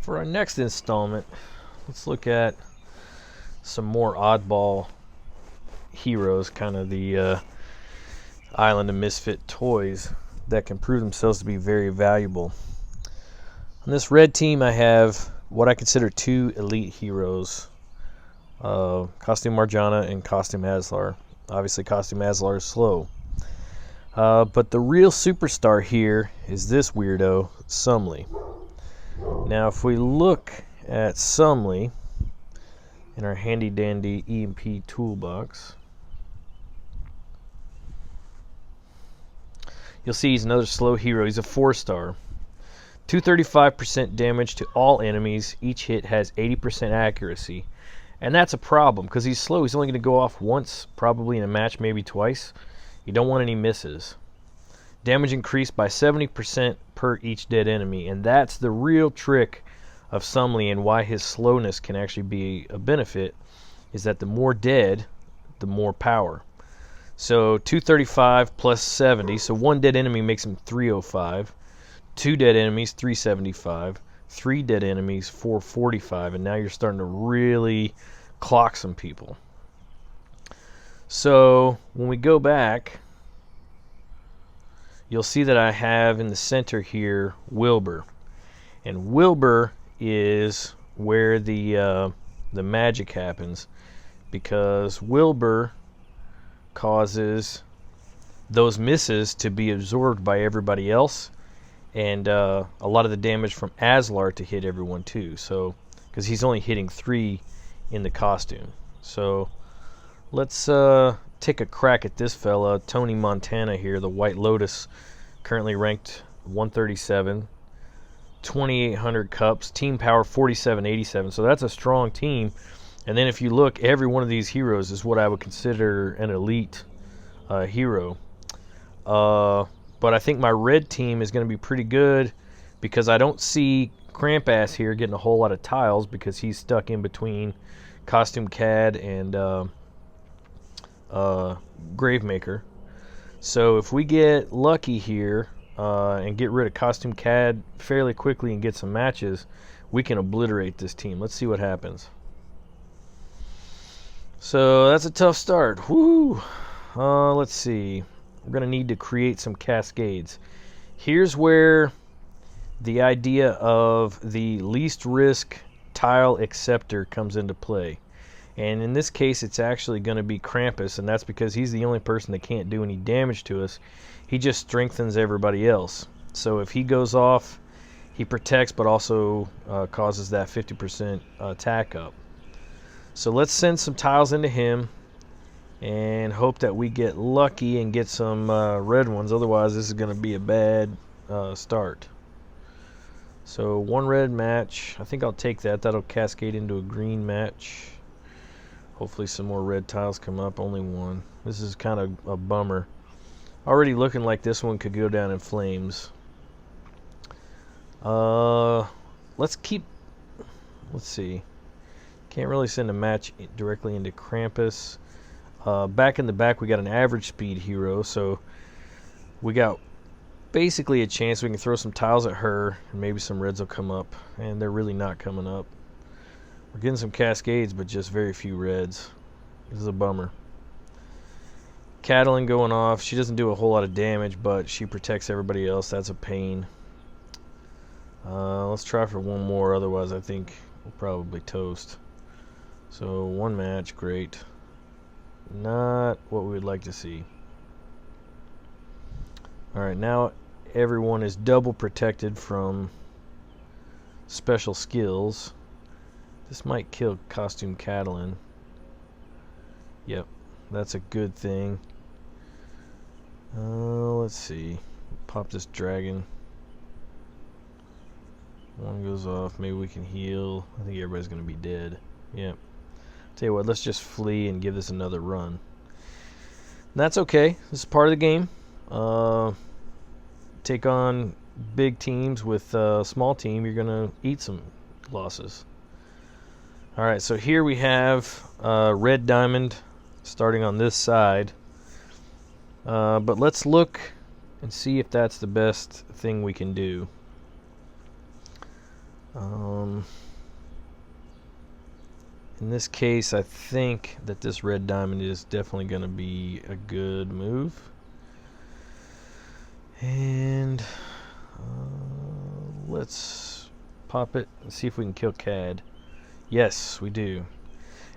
For our next installment, let's look at some more oddball heroes, kind of the Island of Misfit toys that can prove themselves to be very valuable. On this red team, I have what I consider two elite heroes, Costume Marjana and Costume Aslar. Obviously, Costume Aslar is slow. But the real superstar here is this weirdo, Sumley. Now, if we look at Sumley in our handy-dandy EMP toolbox, you'll see he's another slow hero. He's a 4-star. 235% damage to all enemies. Each hit has 80% accuracy. And that's a problem because he's slow. He's only going to go off once, probably in a match, maybe twice. You don't want any misses. Damage increased by 70% per each dead enemy. And that's the real trick of Sumley, and why his slowness can actually be a benefit, is that the more dead, the more power. So 235 plus 70, so one dead enemy makes him 305. Two dead enemies, 375. Three dead enemies, 445. And now you're starting to really clock some people. So when we go back, you'll see that I have in the center here Wilbur. And Wilbur is where the magic happens, because Wilbur causes those misses to be absorbed by everybody else, and a lot of the damage from Aslar to hit everyone too. So, because he's only hitting 3 in the costume. So let's take a crack at this fella, Tony Montana here, the White Lotus, currently ranked 137, 2,800 cups, team power 4787. So that's a strong team. And then if you look, every one of these heroes is what I would consider an elite hero. But I think my red team is going to be pretty good, because I don't see Krampass here getting a whole lot of tiles, because he's stuck in between Costume Cad and Gravemaker. So if we get lucky here and get rid of Costume Cad fairly quickly and get some matches, we can obliterate this team. Let's see what happens. So that's a tough start. Woo! Let's see. We're going to need to create some cascades. Here's where the idea of the least risk tile acceptor comes into play. And in this case, it's actually going to be Krampus, and that's because he's the only person that can't do any damage to us. He just strengthens everybody else. So if he goes off, he protects, but also causes that 50% attack up. So let's send some tiles into him and hope that we get lucky and get some red ones. Otherwise, this is going to be a bad start. So one red match. I think I'll take that. That'll cascade into a green match. Hopefully some more red tiles come up. Only one. This is kind of a bummer. Already looking like this one could go down in flames. Let's see. Can't really send a match directly into Krampus. Back in the back, we got an average speed hero, so we got basically a chance. We can throw some tiles at her, and maybe some reds will come up, and they're really not coming up. We're getting some cascades, but just very few reds. This is a bummer. Catelyn going off. She doesn't do a whole lot of damage, but she protects everybody else. That's a pain. Let's try for one more, otherwise I think we'll probably toast. So one match, great. Not what we would like to see. Alright, now everyone is double protected from special skills. This might kill Costume Catelyn. Yep, that's a good thing. Let's see. Pop this dragon. One goes off. Maybe we can heal. I think everybody's going to be dead. Yep. Tell you what, let's just flee and give this another run. And that's okay. This is part of the game. Take on big teams with a small team, you're going to eat some losses. Alright, so here we have red diamond starting on this side. But let's look and see if that's the best thing we can do. In this case, I think that this red diamond is definitely going to be a good move. And let's pop it and see if we can kill Cad. Yes, we do.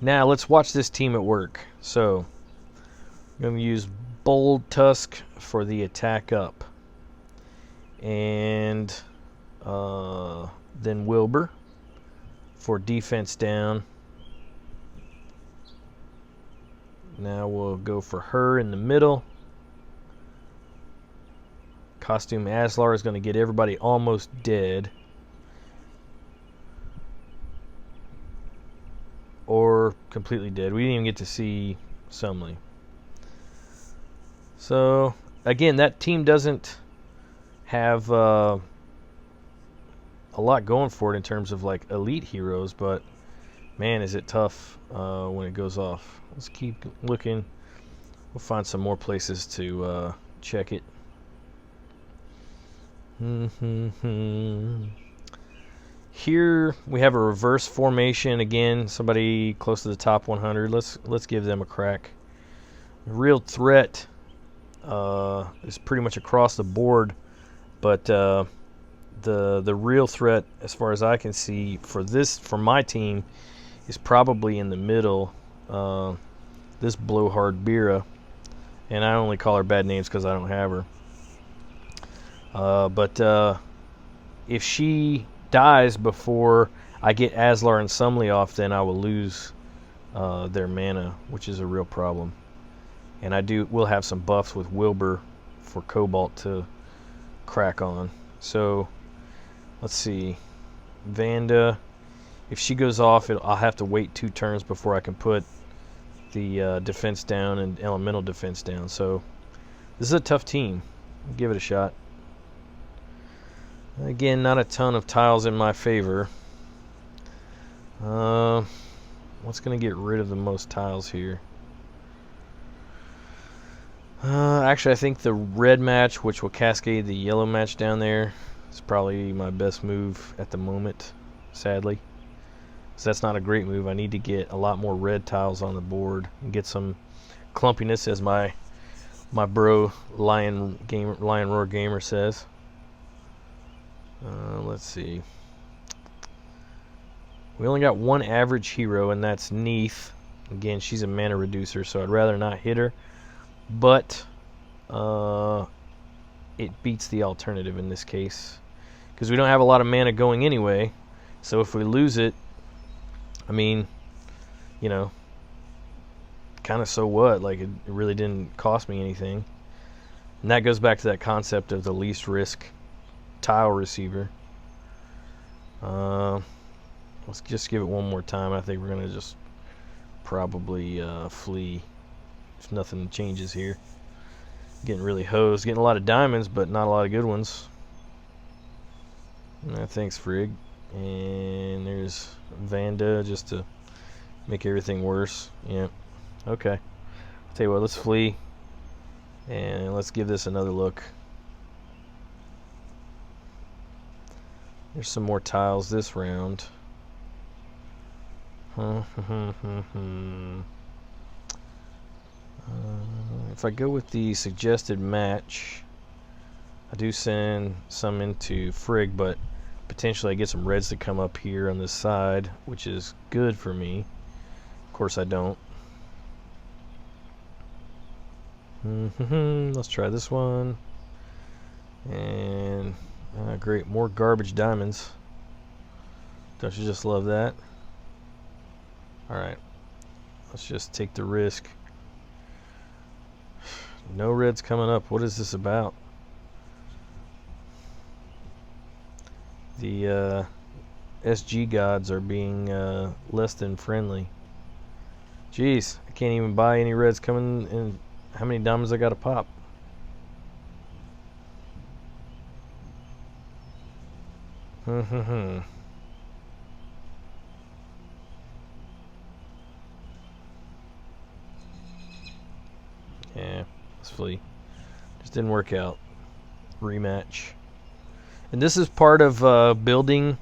Now let's watch this team at work. So I'm going to use Bold Tusk for the attack up. And then Wilbur for defense down. Now we'll go for her in the middle. Costume Aslar is going to get everybody almost dead. Or completely dead. We didn't even get to see Sumley. So, again, that team doesn't have a lot going for it in terms of like elite heroes, but man, is it tough when it goes off. Let's keep looking. We'll find some more places to check it. Here we have a reverse formation again. Somebody close to the top 100. Let's give them a crack. Real threat is pretty much across the board, but the real threat, as far as I can see, for my team, is probably in the middle. This blowhard Bira, and I only call her bad names because I don't have her. But if she dies before I get Aslar and Sumley off, then I will lose their mana, which is a real problem. And we'll have some buffs with Wilbur for Cobalt to crack on. So let's see, Vanda. If she goes off, I'll have to wait 2 turns before I can put the defense down and elemental defense down. So this is a tough team. I'll give it a shot. Again, not a ton of tiles in my favor. What's going to get rid of the most tiles here? Actually, I think the red match, which will cascade the yellow match down there, is probably my best move at the moment, sadly. So that's not a great move. I need to get a lot more red tiles on the board and get some clumpiness, as my bro Lion Roar Gamer says. Let's see. We only got one average hero, and that's Neith. Again, she's a mana reducer, so I'd rather not hit her. But it beats the alternative in this case, because we don't have a lot of mana going anyway. So if we lose it, I mean, you know, kind of so what? Like, it really didn't cost me anything. And that goes back to that concept of the least risk tile receiver. Let's just give it one more time. I think we're going to just probably flee if nothing changes here. Getting really hosed. Getting a lot of diamonds, but not a lot of good ones. Thanks, Frigg. And there's Vanda just to make everything worse. Yeah. Okay. I'll tell you what, let's flee. And let's give this another look. There's some more tiles this round. If I go with the suggested match, I do send some into Frigg, but potentially I get some reds to come up here on this side, which is good for me. Of course I don't. Let's try this one. And great, more garbage diamonds. Don't you just love that? Alright, let's just take the risk. No reds coming up. What is this about? The SG gods are being less than friendly. Jeez, I can't even buy any reds coming in. How many diamonds I gotta pop? Yeah, let's flee. Just didn't work out. Rematch. And this is part of building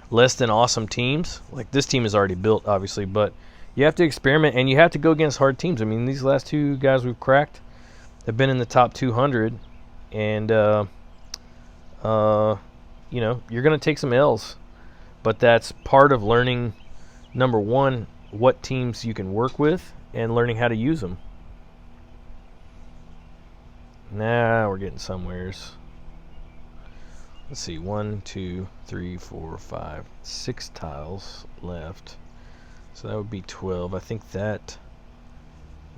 less than awesome teams. Like this team is already built, obviously, but you have to experiment and you have to go against hard teams. I mean, these last two guys we've cracked have been in the top 200, and you know, you're going to take some L's, but that's part of learning, number one, what teams you can work with and learning how to use them. Now we're getting somewheres. Let's see, 1, 2, 3, 4, 5, 6 tiles left. So that would be 12. I think that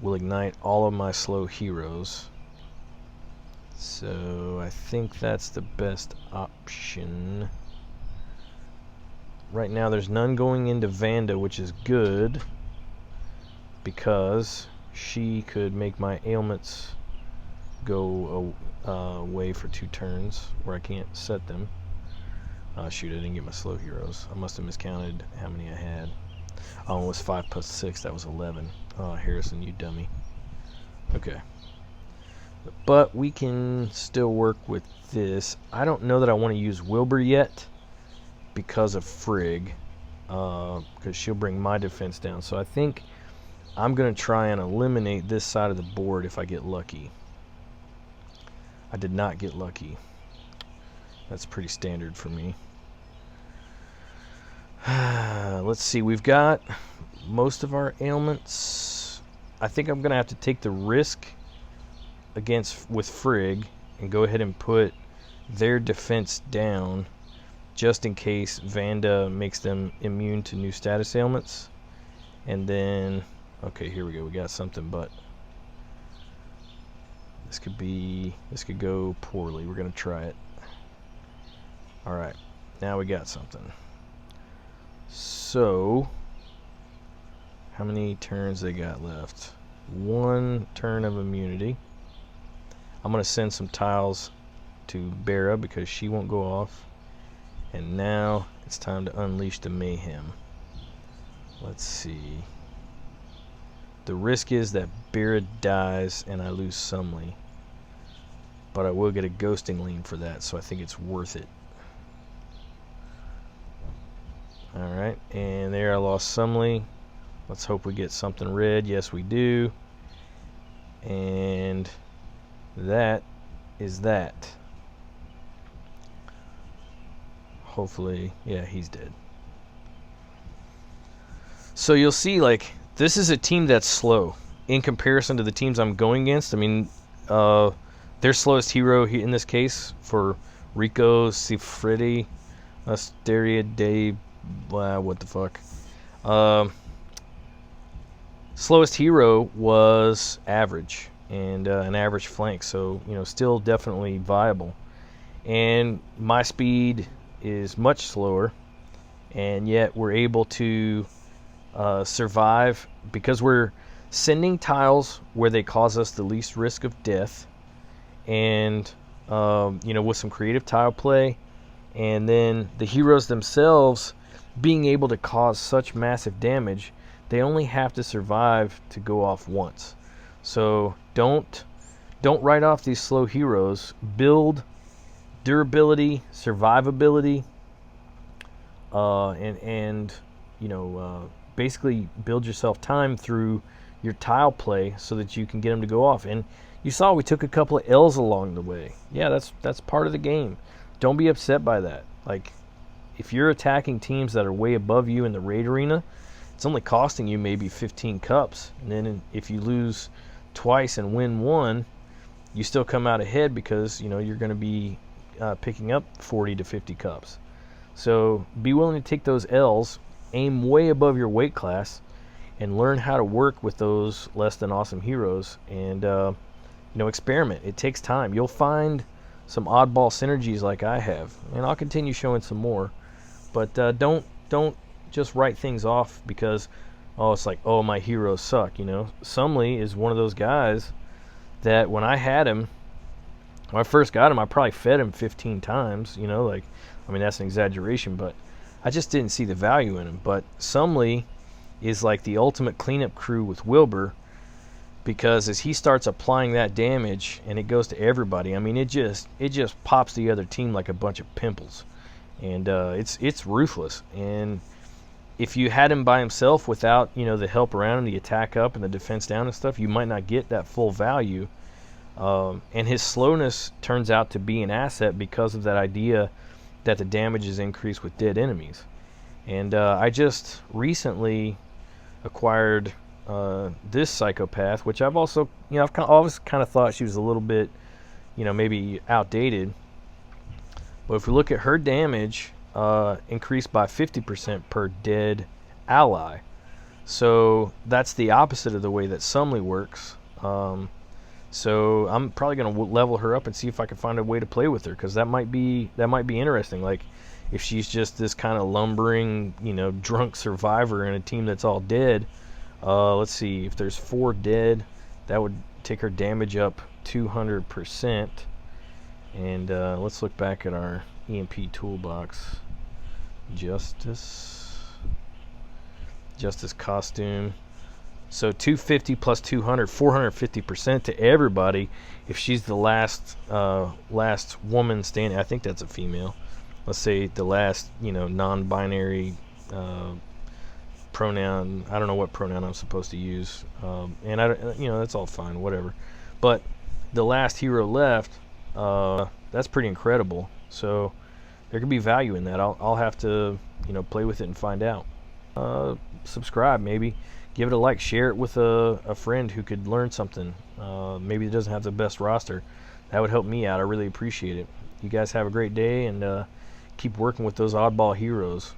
will ignite all of my slow heroes. So I think that's the best option. Right now there's none going into Vanda, which is good, because she could make my ailments go away for 2 turns where I can't set them. Shoot, I didn't get my slow heroes. I must have miscounted how many I had. Oh, it was 5 plus 6. That was 11. Oh, Harrison, you dummy. Okay. But we can still work with this. I don't know that I want to use Wilbur yet because of Frigg, because she'll bring my defense down. So I think I'm going to try and eliminate this side of the board if I get lucky. I did not get lucky. That's pretty standard for me. Let's see. We've got most of our ailments. I think I'm going to have to take the risk with Frigg and go ahead and put their defense down just in case Vanda makes them immune to new status ailments. And then, okay, here we go. We got something, but this could go poorly. We're going to try it. All right, now we got something. So, how many turns they got left? 1 turn of immunity. I'm going to send some tiles to Bera because she won't go off. And now it's time to unleash the mayhem. Let's see. The risk is that Bera dies and I lose Sumley. But I will get a ghosting lean for that, so I think it's worth it. Alright, and there I lost Sumley. Let's hope we get something red. Yes, we do. And that is that. Hopefully, yeah, he's dead. So you'll see, like, this is a team that's slow in comparison to the teams I'm going against. I mean, their slowest hero in this case for Rico Sifredi, Asteria de, what the fuck. Slowest hero was average and an average flank, so you know, still definitely viable. And my speed is much slower, and yet we're able to survive because we're sending tiles where they cause us the least risk of death, and you know, with some creative tile play, and then the heroes themselves being able to cause such massive damage, they only have to survive to go off once. So don't write off these slow heroes. Build durability, survivability, and you know, basically build yourself time through your tile play so that you can get them to go off. And you saw we took a couple of L's along the way. Yeah, that's part of the game. Don't be upset by that. Like, if you're attacking teams that are way above you in the raid arena, it's only costing you maybe 15 cups. And then if you lose twice and win 1, you still come out ahead because, you know, you're going to be picking up 40 to 50 cups. So be willing to take those L's, aim way above your weight class, and learn how to work with those less than awesome heroes, and you know, experiment. It takes time. You'll find some oddball synergies like I have, and I'll continue showing some more. But don't just write things off because, oh, it's like, oh, my heroes suck. You know, Sumley is one of those guys that when I had him, when I first got him, I probably fed him 15 times. You know, like, I mean, that's an exaggeration, but I just didn't see the value in him. But Sumley is like the ultimate cleanup crew with Wilbur, because as he starts applying that damage and it goes to everybody, I mean, it just pops the other team like a bunch of pimples. and it's ruthless. And if you had him by himself without the help around him, the attack up and the defense down and stuff, you might not get that full value. And his slowness turns out to be an asset because of that idea that the damage is increased with dead enemies. And I just recently acquired this psychopath, which I've also, I've always kind of thought she was a little bit, maybe outdated. But if we look at her damage, increased by 50% per dead ally. So that's the opposite of the way that Sumley works. So I'm probably going to level her up and see if I can find a way to play with her, because that might be interesting. Like, if she's just this kind of lumbering, drunk survivor in a team that's all dead. Let's see, if there's 4 dead, that would take her damage up 200%. And let's look back at our EMP toolbox. Justice costume. So 250 plus 200, 450% to everybody if she's the last woman standing. I think that's a female. Let's say the last, non-binary pronoun. I don't know what pronoun I'm supposed to use, and that's all fine, whatever. But the last hero left, that's pretty incredible. So there could be value in that. I'll have to play with it and find out. Subscribe, maybe. Give it a like, share it with a friend who could learn something. Maybe it doesn't have the best roster. That would help me out. I really appreciate it. You guys have a great day, and keep working with those oddball heroes.